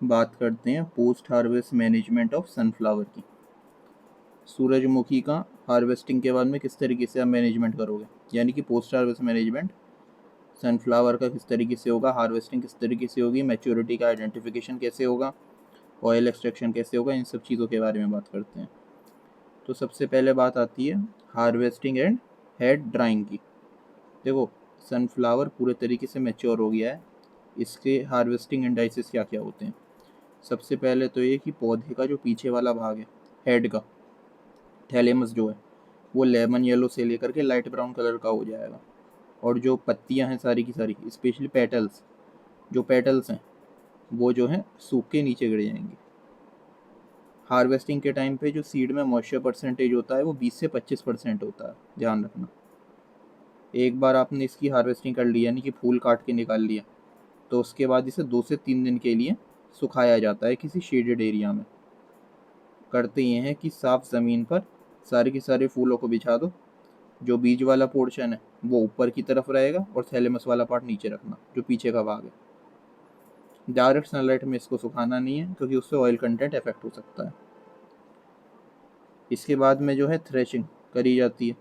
बात करते हैं post harvest management of sunflower की। सूरजमुखी का हार्वेस्टिंग के बाद में किस तरीके से आप मैनेजमेंट करोगे, यानी कि पोस्ट हार्वेस्ट मैनेजमेंट सनफ्लावर का किस तरीके से होगा, हार्वेस्टिंग किस तरीके से होगी, मैच्योरिटी का आइडेंटिफिकेशन कैसे होगा, ऑयल एक्सट्रैक्शन कैसे होगा, इन सब चीज़ों के बारे में बात करते हैं। तो सबसे पहले बात आती है हार्वेस्टिंग एंड हेड ड्राइंग की। देखो, सनफ्लावर पूरे तरीके से मैच्योर हो गया है, इसके हार्वेस्टिंग इंडाइसेस क्या क्या होते हैं। सबसे पहले तो ये कि पौधे का जो पीछे वाला भाग है, हेड का थैलेमस जो है, वो लेमन येलो से लेकर के लाइट ब्राउन कलर का हो जाएगा। और जो पत्तियां हैं सारी की सारी, स्पेशली पेटल्स, जो पेटल्स हैं वो जो है सूख के नीचे गिर जाएंगी। हार्वेस्टिंग के टाइम पे जो सीड में मॉइस्चर परसेंटेज होता है वो 20 से 25% होता है, ध्यान रखना। एक बार आपने इसकी हार्वेस्टिंग कर ली, यानी कि फूल काट के निकाल लिया, तो उसके बाद इसे 2 से 3 दिन के लिए सुखाया जाता है किसी शेडेड एरिया में। करते ये हैं कि साफ ज़मीन पर सारे के सारे फूलों को बिछा दो। जो बीज वाला पोर्शन है वो ऊपर की तरफ रहेगा और थैलेमस वाला पार्ट नीचे रखना, जो पीछे का भाग है। डायरेक्ट सनलाइट में इसको सुखाना नहीं है, क्योंकि उससे ऑयल कंटेंट इफेक्ट हो सकता है। इसके बाद में जो है थ्रेशिंग करी जाती है।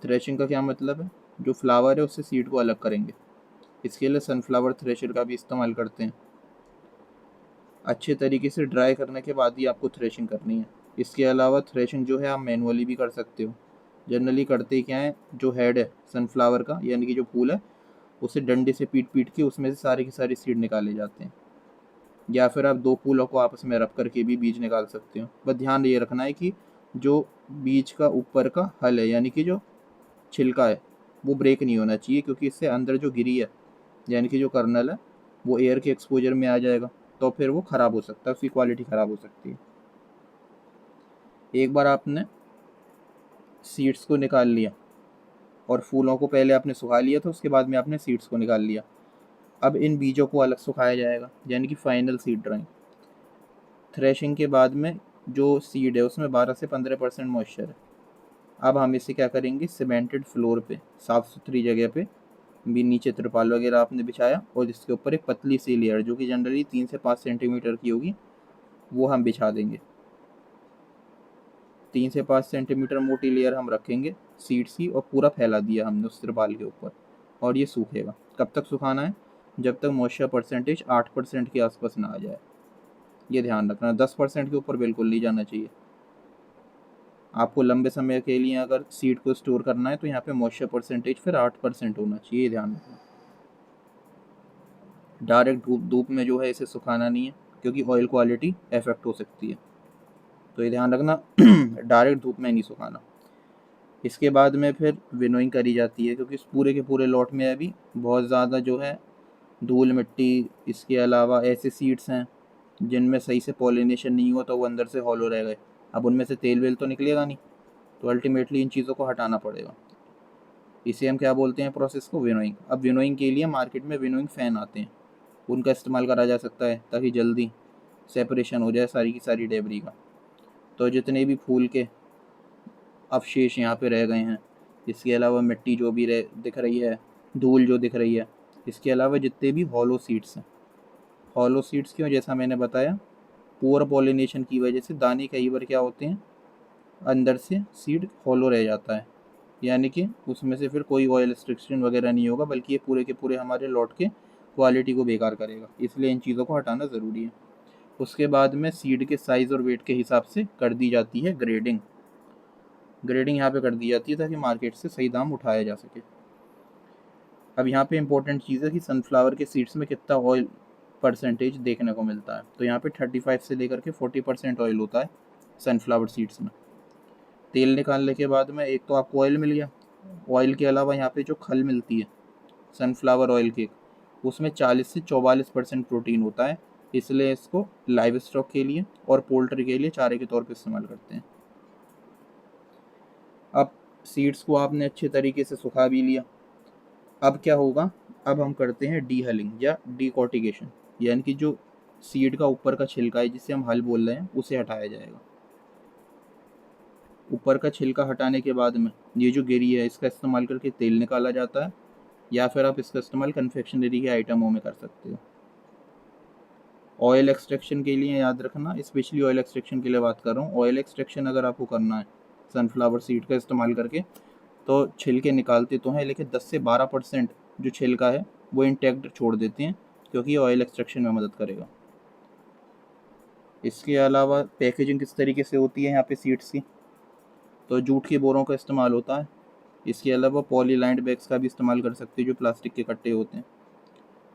थ्रेशिंग का क्या मतलब है, जो फ्लावर है उससे सीड को अलग करेंगे। इसके लिए सनफ्लावर थ्रेशर का भी इस्तेमाल करते हैं। अच्छे तरीके से ड्राई करने के बाद ही आपको थ्रेशिंग करनी है। इसके अलावा थ्रेशिंग जो है आप मैनुअली भी कर सकते हो। जनरली करते क्या है, जो हेड है सनफ्लावर का, यानी कि जो फूल है, उसे डंडे से पीट पीट के उसमें से सारे के सारे सीड निकाले जाते हैं। या फिर आप दो फूलों को आपस में रब करके भी बीज निकाल सकते हो। बस ध्यान ये रखना है कि जो बीज का ऊपर का हल है, यानी कि जो छिलका है, वो ब्रेक नहीं होना चाहिए, क्योंकि इससे अंदर जो गिरी है, यानी कि जो कर्नल है, वो एयर के एक्सपोजर में आ जाएगा, तो फिर वो ख़राब हो सकता है, उसकी क्वालिटी ख़राब हो सकती है। एक बार आपने सीड्स को निकाल लिया और फूलों को पहले आपने सुखा लिया, तो उसके बाद में आपने सीड्स को निकाल लिया। अब इन बीजों को अलग सुखाया जाएगा, यानी कि फाइनल सीड ड्राइंग। थ्रेशिंग के बाद में जो सीड है उसमें 12 से 15% मॉइस्चर है। अब हम इसे क्या करेंगे, सीमेंटेड फ्लोर पे, साफ़ सुथरी जगह पे भी, नीचे तिरपाल वगैरह आपने बिछाया और इसके ऊपर एक पतली सी लेयर, जो कि जनरली 3 से 5 सेंटीमीटर की होगी, वो हम बिछा देंगे। 3 से 5 सेंटीमीटर मोटी लेयर हम रखेंगे सीड्स की, और पूरा फैला दिया हमने उस तिरपाल के ऊपर, और ये सूखेगा। कब तक सुखाना है, जब तक मॉइस्चर परसेंटेज 8% के आसपास ना आ जाए। ये ध्यान रखना, 10% के ऊपर बिल्कुल नहीं जाना चाहिए। आपको लंबे समय के लिए अगर सीड को स्टोर करना है, तो यहाँ पे मॉइस्चर परसेंटेज फिर 8% होना चाहिए, ध्यान रखना। डायरेक्ट धूप में जो है इसे सुखाना नहीं है, क्योंकि ऑयल क्वालिटी इफेक्ट हो सकती है, तो ये ध्यान रखना। डायरेक्ट धूप में नहीं सुखाना। इसके बाद में फिर विनोइंग करी जाती है, क्योंकि इस पूरे के पूरे लॉट में अभी बहुत ज़्यादा जो है धूल मिट्टी, इसके अलावा ऐसे सीड्स हैं जिनमें सही से पॉलिनेशन नहीं हुआ, तो वो अंदर से हॉलो रह गए। अब उनमें से तेल वेल तो निकलेगा नहीं, तो अल्टीमेटली इन चीज़ों को हटाना पड़ेगा। इसे हम क्या बोलते हैं, प्रोसेस को, विनोइंग। अब विनोइंग के लिए मार्केट में विनोइंग फ़ैन आते हैं, उनका इस्तेमाल करा जा सकता है, ताकि जल्दी सेपरेशन हो जाए सारी की सारी डेबरी का। तो जितने भी फूल के अवशेष यहाँ पे रह गए हैं, इसके अलावा मिट्टी जो भी दिख रही है, धूल जो दिख रही है, इसके अलावा जितने भी हॉलो सीड्स हैं। हॉलो सीड्स क्यों, जैसा मैंने बताया, पुअर पॉलिनेशन की वजह से दाने कई बार क्या होते हैं, अंदर से सीड हॉलो रह जाता है, यानी कि उसमें से फिर कोई ऑयल रिस्ट्रिक्शन वगैरह नहीं होगा, बल्कि ये पूरे के पूरे हमारे लॉट के क्वालिटी को बेकार करेगा। इसलिए इन चीज़ों को हटाना ज़रूरी है। उसके बाद में सीड के साइज़ और वेट के हिसाब से कर दी जाती है ग्रेडिंग। ग्रेडिंग यहाँ पे कर दी जाती है ताकि मार्केट से सही दाम उठाया जा सके। अब यहाँ पे इंपॉर्टेंट चीज़ है कि सनफ्लावर के सीड्स में कितना ऑयल परसेंटेज देखने को मिलता है। तो यहाँ पे 35 से लेकर के 40% ऑयल होता है सनफ्लावर सीड्स में। तेल निकालने के बाद में एक तो आपको ऑयल मिल गया, ऑयल के अलावा यहाँ पे जो खल मिलती है सनफ्लावर ऑयल की, उसमें 40 से 44% प्रोटीन होता है। इसलिए इसको लाइव स्टॉक के लिए और पोल्ट्री के लिए चारे के तौर पे इस्तेमाल करते हैं। अब सीड्स को आपने अच्छे तरीके से सुखा भी लिया। अब क्या होगा, अब हम करते हैं डीहलिंग या डीकॉर्टिकेशन, यानी कि जो सीड का ऊपर का छिलका है, जिसे हम हल बोल रहे हैं, उसे हटाया जाएगा। ऊपर का छिलका हटाने के बाद में ये जो गिरी है, इसका इस्तेमाल करके तेल निकाला जाता है, या फिर आप इसका इस्तेमाल कन्फेक्शनरी के आइटमों में कर सकते हो। ऑयल एक्सट्रैक्शन के लिए याद रखना, स्पेशली ऑयल एक्सट्रैक्शन के लिए बात कर रहा हूँ। ऑयल एक्सट्रैक्शन अगर आपको करना है सनफ्लावर सीड का इस्तेमाल करके, तो छिलके निकालते तो हैं, लेकिन 10 से 12% जो छिलका है वो इंटैक्ट छोड़ देते हैं, क्योंकि ऑयल एक्सट्रैक्शन में मदद करेगा। इसके अलावा पैकेजिंग किस तरीके से होती है यहाँ पे सीड्स की, तो जूट के बोरों का इस्तेमाल होता है। इसके अलावा पॉलीलाइंड बैग्स का भी इस्तेमाल कर सकते हैं, जो प्लास्टिक के कट्टे होते हैं।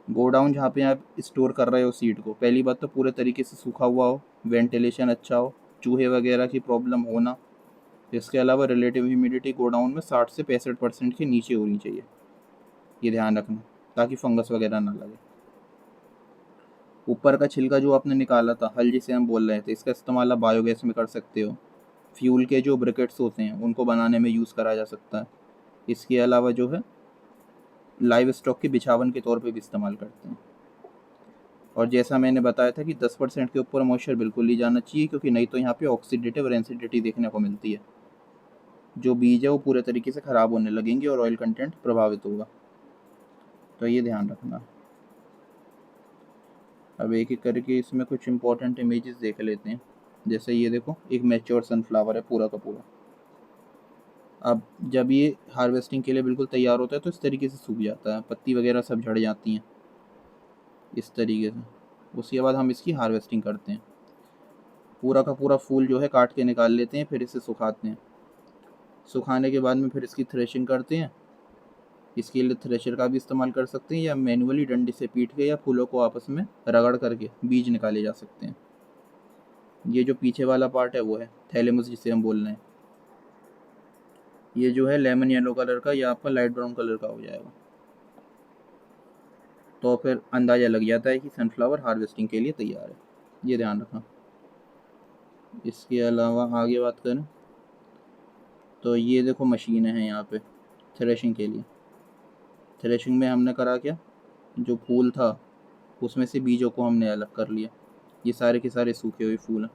गोडाउन जहाँ पे आप स्टोर कर रहे हो सीड को, पहली बात तो पूरे तरीके से सूखा हुआ हो, वेंटिलेशन अच्छा हो, चूहे वगैरह की प्रॉब्लम हो ना। इसके अलावा रिलेटिव ह्यूमिडिटी गोडाउन में 60 से 65% के नीचे होनी चाहिए, ये ध्यान रखना, ताकि फंगस वगैरह ना लगे। ऊपर का छिलका जो आपने निकाला था, हल जिसे हम बोल रहे थे, इसका इस्तेमाल आप बायोगैस में कर सकते हो। फ्यूल के जो ब्रिकेट्स होते हैं उनको बनाने में यूज़ करा जा सकता है। इसके अलावा जो है लाइव स्टॉक के बिछावन के तौर पे भी इस्तेमाल करते हैं। और जैसा मैंने बताया था कि 10% के ऊपर मॉइस्चर बिल्कुल नहीं जाना चाहिए, क्योंकि नहीं तो यहाँ पे ऑक्सीडेटिव रेंसिडिटी देखने को मिलती है। जो बीज है वो पूरे तरीके से ख़राब होने लगेंगे और ऑयल कंटेंट प्रभावित होगा, तो ये ध्यान रखना। अब एक एक करके इसमें कुछ इंपॉर्टेंट इमेजेस देख लेते हैं। जैसे ये देखो, एक मैच्योर सनफ्लावर है पूरा का पूरा। अब जब ये हार्वेस्टिंग के लिए बिल्कुल तैयार होता है तो इस तरीके से सूख जाता है, पत्ती वगैरह सब झड़ जाती हैं इस तरीके से। उसके बाद हम इसकी हार्वेस्टिंग करते हैं। पूरा का पूरा फूल जो है काट के निकाल लेते हैं, फिर इसे सुखाते हैं। सुखाने के बाद में फिर इसकी थ्रेशिंग करते हैं। इसके लिए थ्रेशर का भी इस्तेमाल कर सकते हैं, या मैनुअली डंडे से पीट के या फूलों को आपस में रगड़ करके बीज निकाले जा सकते हैं। ये जो पीछे वाला पार्ट है वो है थैलेमस, जिसे हम बोल रहे हैं। ये जो है लेमन येलो कलर का या आपका लाइट ब्राउन कलर का हो जाएगा, तो फिर अंदाज़ा लग जाता है कि सनफ्लावर हार्वेस्टिंग के लिए तैयार है, ये ध्यान रखना। इसके अलावा आगे बात करें तो ये देखो मशीनें हैं यहाँ पे थ्रेशिंग के लिए। थ्रेशिंग में हमने करा क्या, जो फूल था उसमें से बीजों को हमने अलग कर लिया। ये सारे के सारे सूखे हुए फूल हैं।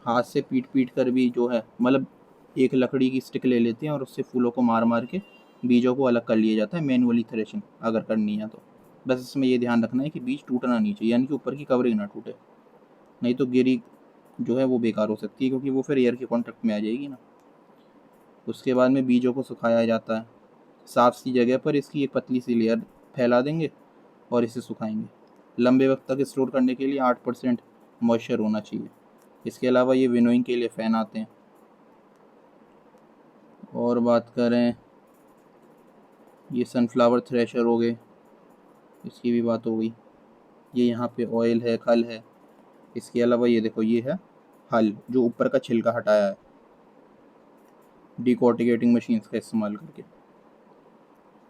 हाथ से पीट पीट कर भी जो है, मतलब एक लकड़ी की स्टिक ले लेते हैं और उससे फूलों को मार मार के बीजों को अलग कर लिया जाता है, मैनुअली थ्रेशिंग अगर करनी है तो। बस इसमें ये ध्यान रखना है कि बीज टूटना नहीं चाहिए, यानी कि ऊपर की कवरिंग ना टूटे, नहीं तो गिरी जो है वो बेकार हो सकती है, क्योंकि वो फिर एयर के कॉन्टेक्ट में आ जाएगी ना। उसके बाद में बीजों को सुखाया जाता है। साफ सी जगह पर इसकी एक पतली सी लेयर फैला देंगे और इसे सुखाएंगे। लंबे वक्त तक स्टोर करने के लिए 8% मॉइस्चर होना चाहिए। इसके अलावा ये विनोइंग के लिए फ़ैन आते हैं। और बात करें, ये सनफ्लावर थ्रेशर हो गए, इसकी भी बात हो गई। ये यहाँ पे ऑयल है, खल है। इसके अलावा ये देखो, ये है हल, जो ऊपर का छिलका हटाया है डिकॉर्टिकेटिंग मशीन्स का इस्तेमाल करके।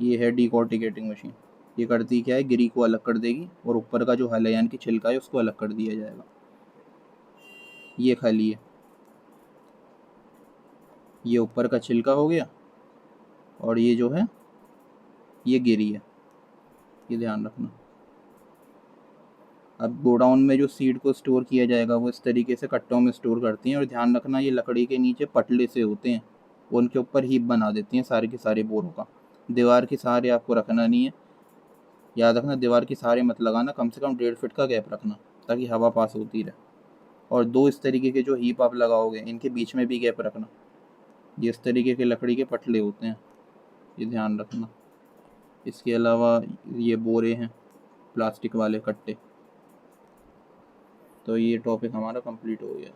ये है डिकॉर्टिकेटिंग मशीन। ये करती क्या है, गिरी को अलग कर देगी और ऊपर का जो हल है यानी कि छिलका है उसको अलग कर दिया जाएगा। ये खली है, ये ऊपर का छिलका हो गया, और ये जो है ये गिरी है, ये ध्यान रखना। अब गोडाउन में जो सीड को स्टोर किया जाएगा वो इस तरीके से कट्टों में स्टोर करती हैं, और ध्यान रखना ये लकड़ी के नीचे पटले से होते हैं, उनके ऊपर हीप बना देती हैं सारे के सारे बोरों का। दीवार के सहारे आपको रखना नहीं है, याद रखना दीवार के सहारे मत लगाना, कम से कम 1.5 फीट का गैप रखना ताकि हवा पास होती रहे। और दो इस तरीके के जो हीप आप लगाओगे इनके बीच में भी गैप रखना, ये इस तरीके के लकड़ी के पटले होते हैं, ये ध्यान रखना। इसके अलावा ये बोरे हैं, प्लास्टिक वाले कट्टे। तो ये टॉपिक हमारा कंप्लीट हो गया।